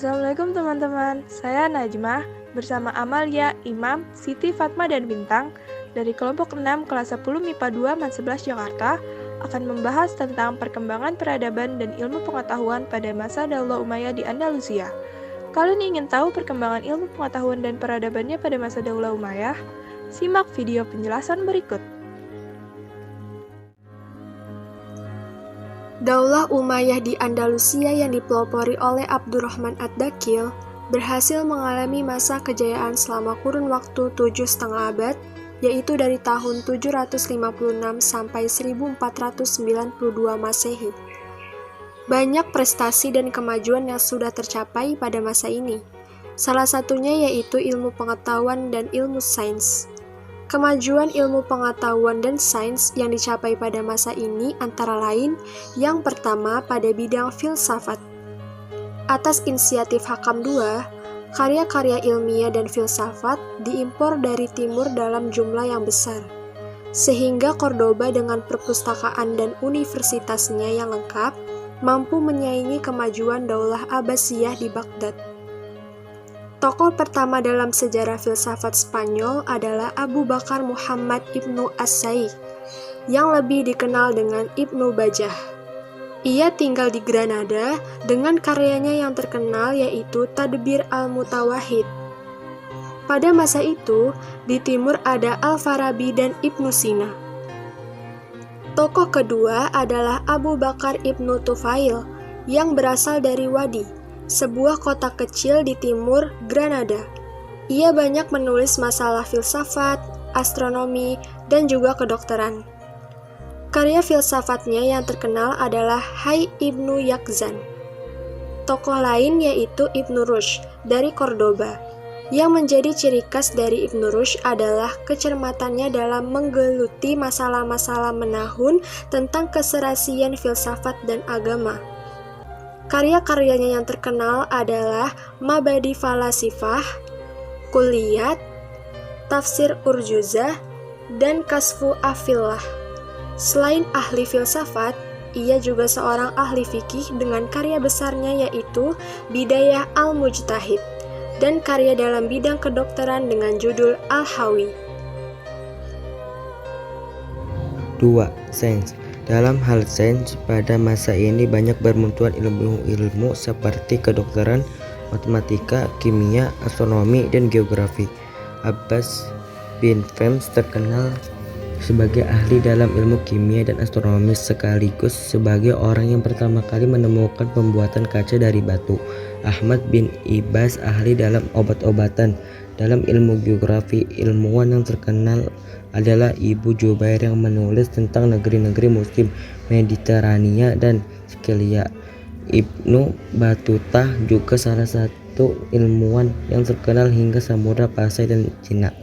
Assalamualaikum teman-teman, saya Najmah bersama Amalia, Imam, Siti, Fatma, dan Bintang dari kelompok 6 kelas 10 MIPA 2 Mat 11 Jakarta akan membahas tentang perkembangan peradaban dan ilmu pengetahuan pada masa Daulah Umayyah di Andalusia. Kalian ingin tahu perkembangan ilmu pengetahuan dan peradabannya pada masa Daulah Umayyah? Simak video penjelasan berikut. Daulah Umayyah di Andalusia yang dipelopori oleh Abdurrahman Ad-Dakhil berhasil mengalami masa kejayaan selama kurun waktu 7,5 abad, yaitu dari tahun 756 sampai 1492 Masehi. Banyak prestasi dan kemajuan yang sudah tercapai pada masa ini. Salah satunya yaitu ilmu pengetahuan dan ilmu sains. Kemajuan ilmu pengetahuan dan sains yang dicapai pada masa ini antara lain, yang pertama pada bidang filsafat. Atas inisiatif Hakam II, karya-karya ilmiah dan filsafat diimpor dari timur dalam jumlah yang besar, sehingga Cordoba dengan perpustakaan dan universitasnya yang lengkap mampu menyaingi kemajuan Daulah Abbasiyah di Baghdad. Tokoh pertama dalam sejarah filsafat Spanyol adalah Abu Bakar Muhammad Ibnu As-Saikh, yang lebih dikenal dengan Ibnu Bajjah. Ia tinggal di Granada dengan karyanya yang terkenal yaitu Tadbir al-Mutawahhid. Pada masa itu, di timur ada Al-Farabi dan Ibnu Sina. Tokoh kedua adalah Abu Bakar Ibnu Tufail, yang berasal dari Wadi, sebuah kota kecil di timur Granada. Ia banyak menulis masalah filsafat, astronomi, dan juga kedokteran. Karya filsafatnya yang terkenal adalah Hayy Ibnu Yaqzan. Tokoh lain yaitu Ibnu Rushd dari Cordoba. Yang menjadi ciri khas dari Ibnu Rushd adalah kecermatannya dalam menggeluti masalah-masalah menahun tentang keserasian filsafat dan agama. Karya-karyanya yang terkenal adalah Mabadi Falasifah, Kulliyat, Tafsir Urjuzah, dan Kasfu Afillah. Selain ahli filsafat, ia juga seorang ahli fikih dengan karya besarnya yaitu Bidayah Al-Mujtahid dan karya dalam bidang kedokteran dengan judul Al-Hawi. 2. Sains. Dalam hal sains, pada masa ini banyak bermunculan ilmu-ilmu seperti kedokteran, matematika, kimia, astronomi, dan geografi. Abbas bin Fems terkenal sebagai ahli dalam ilmu kimia dan astronomi sekaligus sebagai orang yang pertama kali menemukan pembuatan kaca dari batu. Ahmad bin Ibas ahli dalam obat-obatan. Dalam ilmu geografi, ilmuwan yang terkenal adalah Ibnu Jubair yang menulis tentang negeri-negeri Muslim, Mediterania, dan Sikelia. Ibnu Batutah juga salah satu ilmuwan yang terkenal hingga Samudra Pasai dan Cina.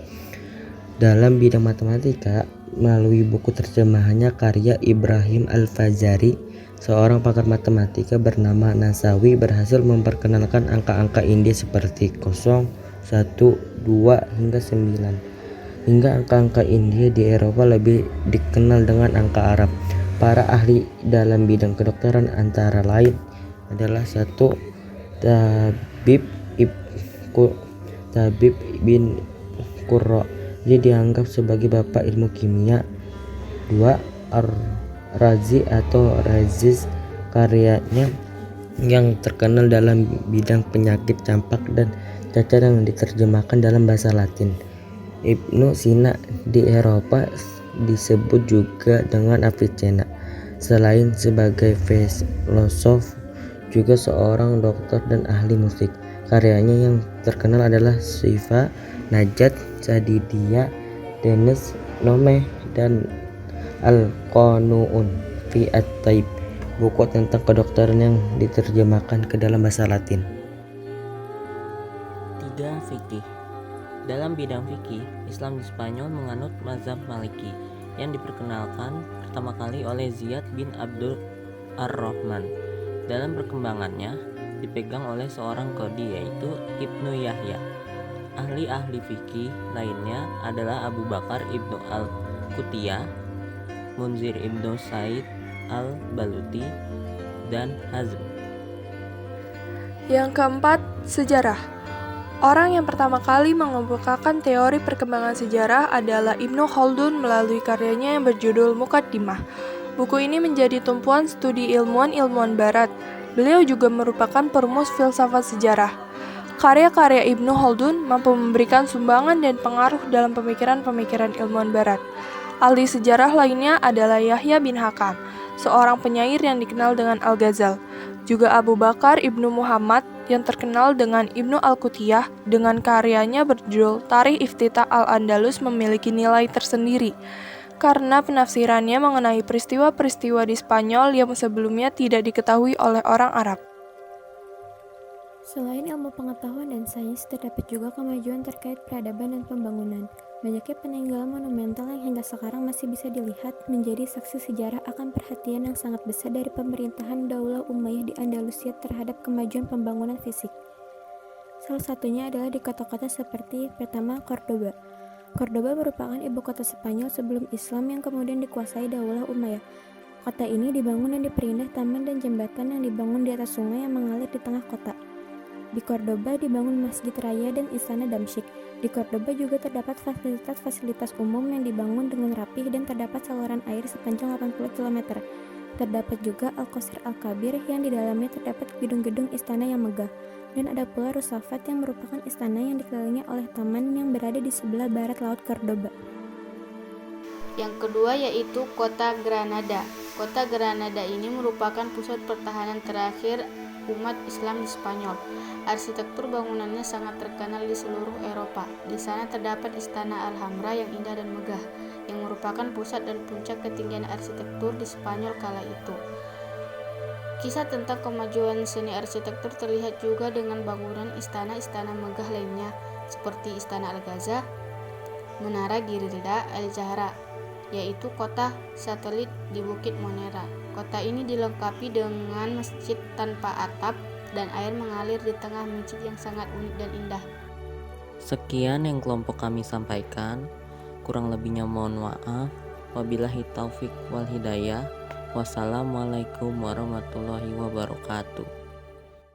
Dalam bidang matematika, melalui buku terjemahannya karya Ibrahim Al-Fazari, seorang pakar matematika bernama Nasawi berhasil memperkenalkan angka-angka India seperti 0, 1, 2, hingga 9. Hingga angka-angka India di Eropa lebih dikenal dengan angka Arab. Para ahli dalam bidang kedokteran antara lain adalah 1. Tabib bin Qurra, dia dianggap sebagai bapak ilmu kimia. 2. Ar-Razi atau Raziz, karyanya yang terkenal dalam bidang penyakit campak dan cacar yang diterjemahkan dalam bahasa Latin. Ibnu Sina di Eropa disebut juga dengan Avicenna. Selain sebagai filosof, juga seorang dokter dan ahli musik. Karyanya yang terkenal adalah Syifa, Najat, Sadidiyah, Denis Nomeh, dan Al-Qanuun fi At-Taib, buku tentang kedokteran yang diterjemahkan ke dalam bahasa Latin. 3. Fikih. Dalam bidang fikih, Islam di Spanyol menganut mazhab Maliki yang diperkenalkan pertama kali oleh Ziyad bin Abdul Ar-Rahman. Dalam perkembangannya dipegang oleh seorang qadhi yaitu Ibnu Yahya. Ahli-ahli fikih lainnya adalah Abu Bakar Ibnu Al-Qutiyah, Munzir Ibnu Said Al-Baluti, dan Hazm. Yang keempat, sejarah. Orang yang pertama kali mengemukakan teori perkembangan sejarah adalah Ibnu Khaldun melalui karyanya yang berjudul Muqaddimah. Buku ini menjadi tumpuan studi ilmuwan-ilmuwan barat. Beliau juga merupakan perumus filsafat sejarah. Karya-karya Ibnu Khaldun mampu memberikan sumbangan dan pengaruh dalam pemikiran-pemikiran ilmuwan barat. Ahli sejarah lainnya adalah Yahya bin Hakam, seorang penyair yang dikenal dengan Al-Ghazal. Juga Abu Bakar Ibnu Muhammad yang terkenal dengan Ibnu Al-Qutiyah dengan karyanya berjudul Tarikh Iftitah Al-Andalus memiliki nilai tersendiri karena penafsirannya mengenai peristiwa-peristiwa di Spanyol yang sebelumnya tidak diketahui oleh orang Arab. Selain ilmu pengetahuan dan sains, terdapat juga kemajuan terkait peradaban dan pembangunan. Banyaknya peninggalan monumental yang hingga sekarang masih bisa dilihat menjadi saksi sejarah akan perhatian yang sangat besar dari pemerintahan Daulah Umayyah di Andalusia terhadap kemajuan pembangunan fisik. Salah satunya adalah di kota-kota seperti pertama Cordoba. Cordoba merupakan ibu kota Spanyol sebelum Islam yang kemudian dikuasai Daulah Umayyah. Kota ini dibangun dan diperindah taman dan jembatan yang dibangun di atas sungai yang mengalir di tengah kota. Di Cordoba dibangun Masjid Raya dan Istana Damsyik. Di Cordoba juga terdapat fasilitas-fasilitas umum yang dibangun dengan rapih dan terdapat saluran air sepanjang 80 km. Terdapat juga Al-Qasr Al-Kabir yang di dalamnya terdapat gedung-gedung istana yang megah. Dan ada pula Rusafat yang merupakan istana yang dikelilingi oleh taman yang berada di sebelah barat laut Cordoba. Yang kedua yaitu kota Granada. Kota Granada ini merupakan pusat pertahanan terakhir umat Islam di Spanyol. Arsitektur bangunannya sangat terkenal di seluruh Eropa. Di sana terdapat Istana Alhambra yang indah dan megah, yang merupakan pusat dan puncak ketinggian arsitektur di Spanyol kala itu. Kisah tentang kemajuan seni arsitektur terlihat juga dengan bangunan istana-istana megah lainnya, seperti Istana Al-Ghazal, Menara Girilda Al-Zahra, yaitu kota satelit di Bukit Monera. Kota ini dilengkapi dengan masjid tanpa atap dan air mengalir di tengah masjid yang sangat unik dan indah. Sekian yang kelompok kami sampaikan. Kurang lebihnya mohon maaf. Wabillahi taufik wal hidayah. Wassalamualaikum warahmatullahi wabarakatuh.